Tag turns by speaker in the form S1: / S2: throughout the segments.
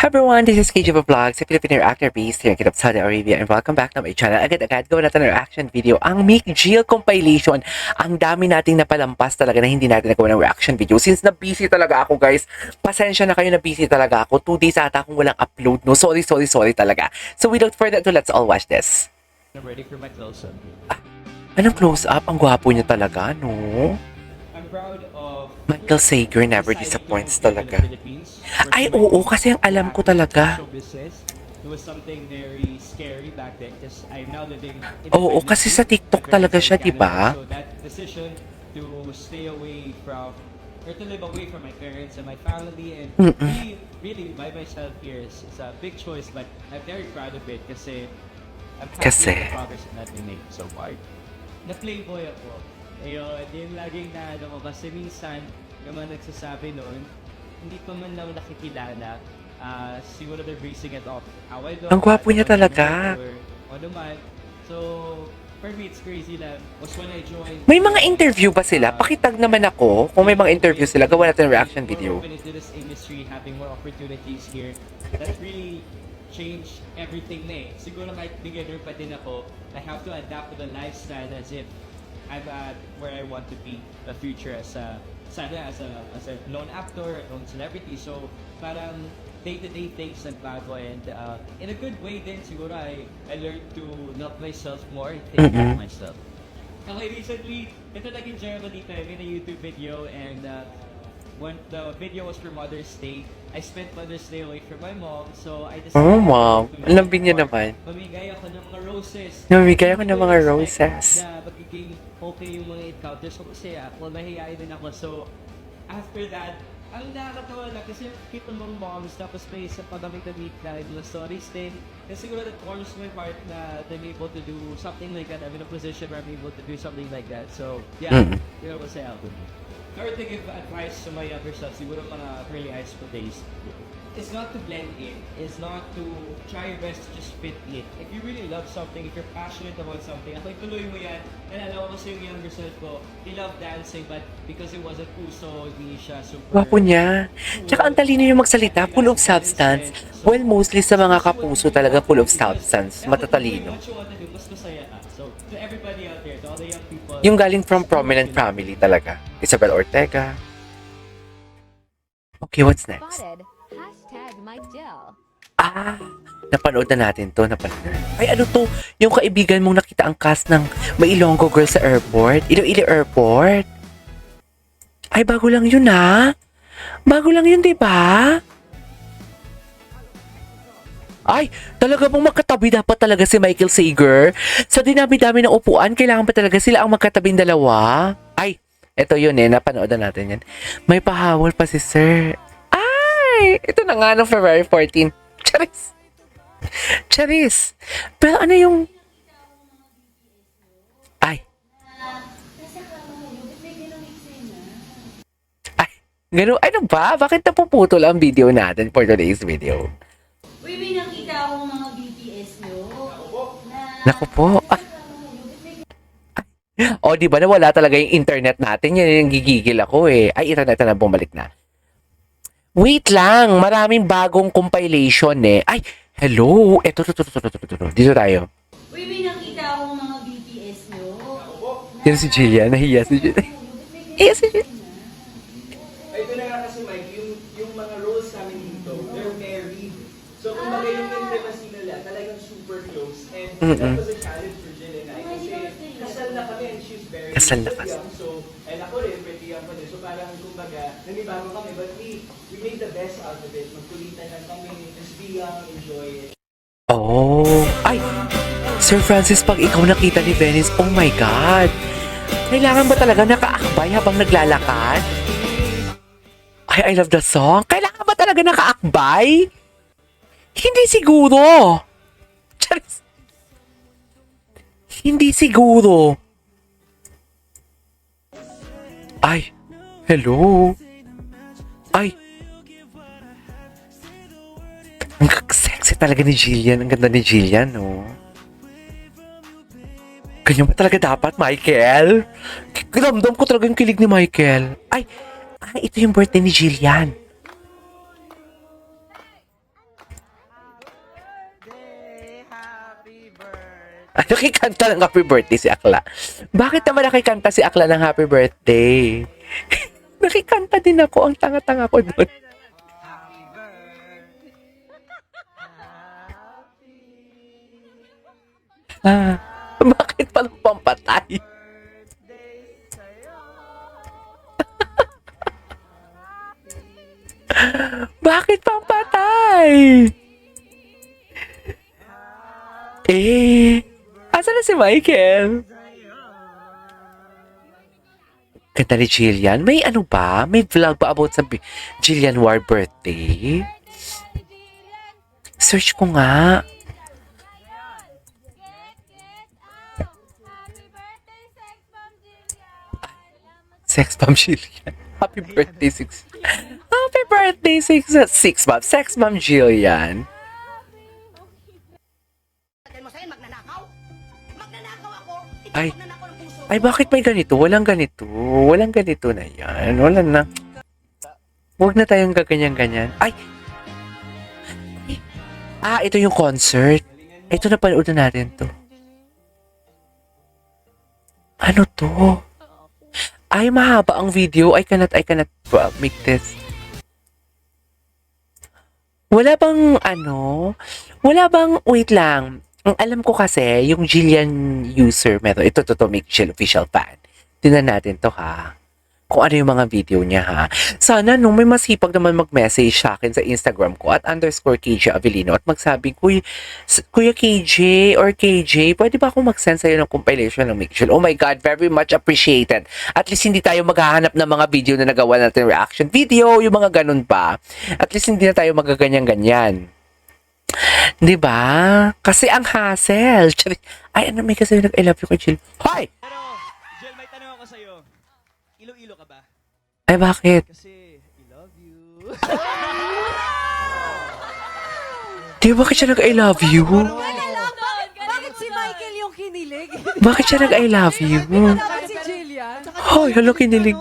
S1: Hi everyone, this is KJ Vlogs, a Filipino reactor based here in Kingdom of Saudi Arabia, and welcome back to my channel. Agad-agad gawin natin ang reaction video, ang Meek Jill compilation. Ang dami nating napalampas talaga na hindi natin nagawa ng reaction video. Since na-busy talaga ako guys, pasensya na kayo, na-busy talaga ako. 2 days ata akong walang upload, no? Sorry talaga. So without further ado, let's all watch this.
S2: I'm ready for my close-up.
S1: Anong close-up? Ang gwapo niya talaga, no?
S2: I'm proud of
S1: Michael Sager never
S2: deciding
S1: disappoints
S2: to work in
S1: talaga.
S2: the Philippines.
S1: Ay, oo, kasi ang alam ko talaga.
S2: Show business. It was something very scary back then because I'm now living
S1: Oo, kasi sa TikTok talaga siya, di ba?
S2: So that decision to stay away from or to live away from my parents and my family and be really by myself here is a big choice, but I'm very proud of it kasi I'm happy
S1: Kasi?
S2: with the progress that we made so far. Na-playboy ako. Ayun, yung laging na ano ko kasi minsan yung mga nagsasabi noon, hindi pa man lang nakikilala. Siguro they're basing it off how I look.
S1: Ang gwapo niya talaga.
S2: O naman. So, for me, it's crazy lang. Was when I joined...
S1: May mga interview ba sila? Pakitag naman ako. Kung may mga interview sila, gawa natin ng reaction video.
S2: Open into this industry, having more opportunities here, that really changed everything na eh. Siguro kahit beginner pa din ako, I have to adapt to the lifestyle as if I'm at where I want to be the future as a known actor, a known celebrity. So parang day-to-day things nagbago and in a good way din siguro I learned to love myself more, take care of myself. Okay, recently, ito naging journal dito. I made a YouTube video and when the video was for Mother's Day, I spent Mother's Day away from my mom, so I decided
S1: Oh, mom.
S2: to
S1: Alam niya naman.
S2: mamigay ako ng mga roses.
S1: Namimigay ako ng mga
S2: Hindi ko
S1: roses.
S2: expect Na magiging okay yung mga encounters ko kasi ako, mahihayin din ako. So, after that, ang nakakatawa lang kasi kita mong moms tapos may isa pa kami na-meet na mga stories din. Kasi siguro that warms my heart na I'm able to do something like that. I'm in a position where I'm able to do something like that. So, yeah, yun ako sa album. Or to give advice to my younger self, siguro mga early high school days, is not to blend in, is not to try your best to just fit in. If you really love something, if you're passionate about something, ako ituloy mo yan. And alam ko kasi yung younger self ko, he loved dancing, but because it wasn't puso, hindi siya super...
S1: Gwapo niya. Tsaka ang talino yung magsalita, full of substance. Well, mostly sa mga kapuso talaga full of substance. Matatalino.
S2: What you want to do, mas masaya ka. So, to everybody out there, to all the young people...
S1: Yung galing from prominent family talaga. Isabel Ortega. Okay, what's next?
S3: Spotted. Hashtag Mike Jill.
S1: Ah, napanood na natin to. Ay, ano to? Yung kaibigan mong nakita ang cast ng Mailonggo Girl sa airport? Iloilo Airport? Ay, bago lang yun ha? Bago lang yun, di ba? Ay, talaga bang magkatabi dapat talaga si Michael Sager? Sa dinami-dami ng upuan, kailangan pa talaga sila ang magkatabing dalawa? Ay, eto yun napanood na natin yan. May pahawol pa si Sir. Ay, ito na nga ng February 14. Charis. Charis. Pero ano yung... Ay. Ay, gano'n. Ano ba? Bakit napuputol ang video natin for today's video?
S4: Uy, may nakita akong mga BTS nyo.
S1: Naku po. O, di ba nawala talaga yung internet natin? Yan yung gigigil ako eh. Ay, ito na bumalik na. Wait lang, maraming bagong compilation eh. Ay, hello. Ito. Dito tayo.
S4: Uy, may nakita akong mga BTS nyo.
S1: Yan si Jillian. Nahiya si Jillian. Nahiya si Jillian.
S5: Ay, ito na nga kasi Mike, yung mga roles namin dito, they're married. So, kung bagay yung intimacy nila, talagang super close. And that was a challenge for Jill and I. Kasi kasal na kami and she's very
S1: Kasal na.
S5: young. So, and ako rin, pretty young pa din. So, parang kumbaga, nanibago kami. But we made the best out of it. Magkulitan lang kami, just be young, enjoy it.
S1: Oh. Ay, Sir Francis, pag ikaw nakita ni Venice, oh my God. Kailangan ba talaga nakaakbay habang naglalakad? Ay, I love the song. Kailangan ba talaga nakaakbay? Hindi siguro. Charis. Hindi siguro. Ay, hello. Ay. Ang sexy talaga ni Jillian. Ang ganda ni Jillian, no? Ganyan ba talaga dapat, Michael? Ramdam ko talaga yung kilig ni Michael. Ay, ito yung birthday ni Jillian. Nakikanta ng happy birthday si Akla. Bakit naman nakikanta si Akla ng happy birthday? Nakikanta din ako. Ang tanga-tanga ko doon. Bakit palang pampatay? Bakit pampatay? Asan na si Michael? Kanta ni Jillian. May ano ba? May vlog ba about sa Jillian Ward birthday? Search ko nga. Sex Bomb Jillian. Happy birthday, Six. Happy birthday, Six Bomb. Sex Bomb Jillian. Ay, bakit may ganito? Walang ganito. Walang ganito na yan. Wala na. Huwag na tayong gaganyan-ganyan. Ay! Ito yung concert. Ito na panood na natin to. Ano to? Ay, mahaba ang video. I cannot make this. Wala bang wait lang. Ang alam ko kasi, yung Jillian user method, ito make Jill official fan. Tingnan natin to ha. Kung ano yung mga video niya ha. Sana may masipag naman mag-message sa akin sa Instagram ko at _KJ Avellino at magsabi, Kuya KJ or KJ, pwede ba akong mag-send sa'yo ng compilation ng Make Jill? Oh my God, very much appreciated. At least hindi tayo maghahanap ng mga video na nagawa natin reaction video, yung mga ganun pa. At least hindi na tayo magaganyan-ganyan. Diba? Kasi ang hassle. Ay, may kasi nag-I love you kay Jill. Hoy!
S5: Pero, Jill, may tanong ako sa'yo. Ilo-ilo ka ba?
S1: Ay, bakit?
S5: Kasi, I love you.
S1: Di ba bakit siya nag-I love you?
S6: Bakit si Michael yung kinilig?
S1: Bakit siya nag-I love you?
S6: Dapat si Jillian.
S1: Hoy, hala, kinilig.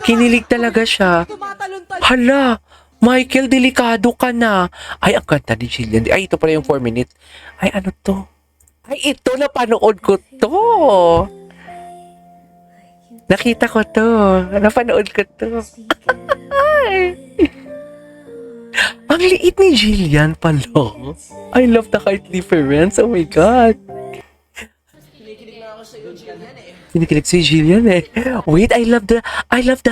S1: Kinilig talaga siya.
S6: Tumatalon-talon.
S1: Hala, Michael, delikado ka na. Ay, ang ganda ni Jillian. Ay, ito pala yung 4 minutes. Ay, ano to? Ay, ito, napanood ko to. Nakita ko to. Napanood ko to. Ay. Ang liit ni Jillian pala. I love the height difference. Oh my God. Kinikilig si Jillian eh. Wait, I love the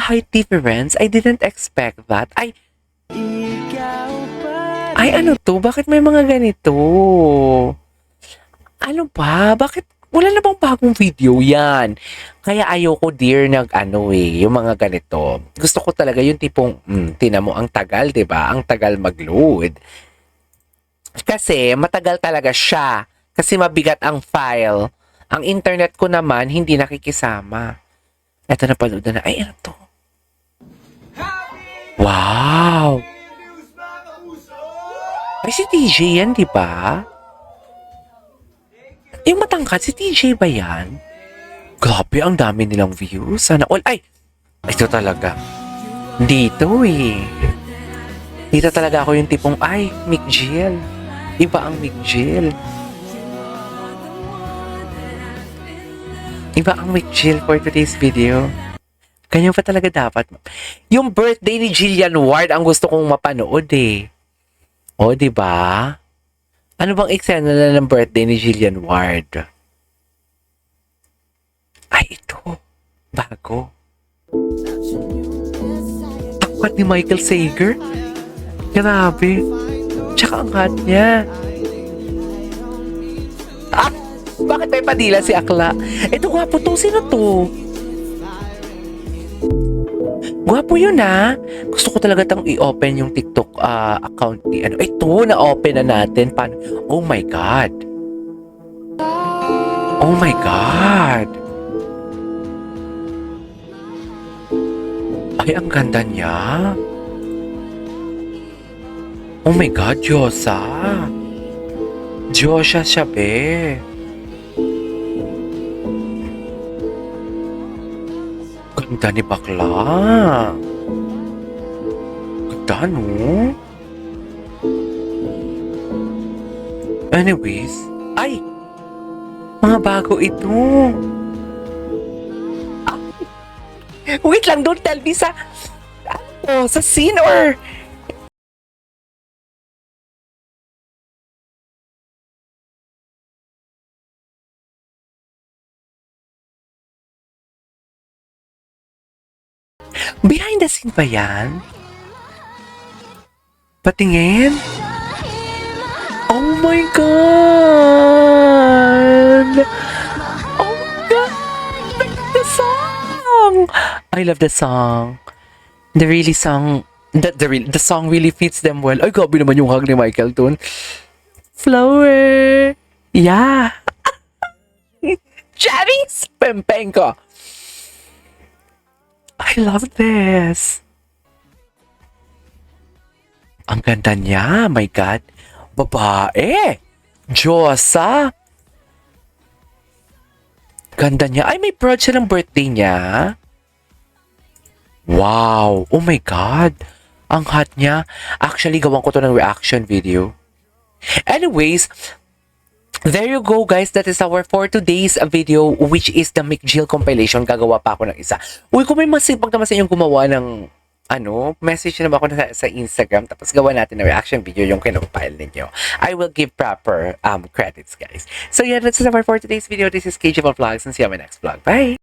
S1: height difference. I didn't expect that. Ay, ano to? Bakit may mga ganito? Ano ba? Bakit wala na bang bagong video yan? Kaya ayoko dear yung mga ganito. Gusto ko talaga yung tipong, tinan mo, ang tagal, diba? Ang tagal mag-load. Kasi matagal talaga siya. Kasi mabigat ang file. Ang internet ko naman, hindi nakikisama. Eto na panood na. Ay, ano to? Wow! Ay, si TJ yan, di ba? Yung matangkad, si TJ ba yan? Grabe, ang dami nilang views. Sana all. Ay! Ito talaga. Dito eh. Dito talaga ako yung tipong, ay, Mick Jill. Iba ang Mick Jill. Iba ang Mick Jill for today's video. Ganyan pa talaga dapat. Yung birthday ni Jillian Ward ang gusto kong mapanood eh. O, di ba? Ano bang eksena na ng birthday ni Jillian Ward? Ay, ito. Bago. Takwat ni Michael Sager. Grabe. Tsaka ang hot niya. Bakit may padila si Akla? Ito gwapo to. Sino to? Gwapo yun Gusto ko talaga tang i-open yung TikTok account ni ito, na-open na natin. Oh my God. Oh my God. Ay, ang ganda niya. Oh my God, Diyosa. Diyosa siya, be. Ganda ni bakla. Ganda, no? Anyways, Mga bago ito. Ah, wait lang, don't tell me sa... Ano, sa scene or... Behind the scene ba yan? Patingin? Oh my God! Oh my God! The song! I love the song. The song really fits them well. Ay, grabe naman yung hug ni Michael dun. Flower! Yeah! Chavis! Pempeng ko! I love this! Ang ganda niya, my God. Babae! Diyosa! Ganda niya. Ay, may proud siya ng birthday niya. Wow! Oh my God! Ang hot niya. Actually, gawan ko to ng reaction video. Anyways, there you go guys. That is our for today's video, which is the Mick Jill compilation. Gagawa pa ako ng isa. Uy, kung may masipag naman sa inyong gumawa ng message naman ako sa Instagram, tapos gawa natin na reaction video yung kinopile ninyo. I will give proper credits, guys. So yeah, that's it for today's video. This is KJ Vlogs, and see you on my next vlog. Bye!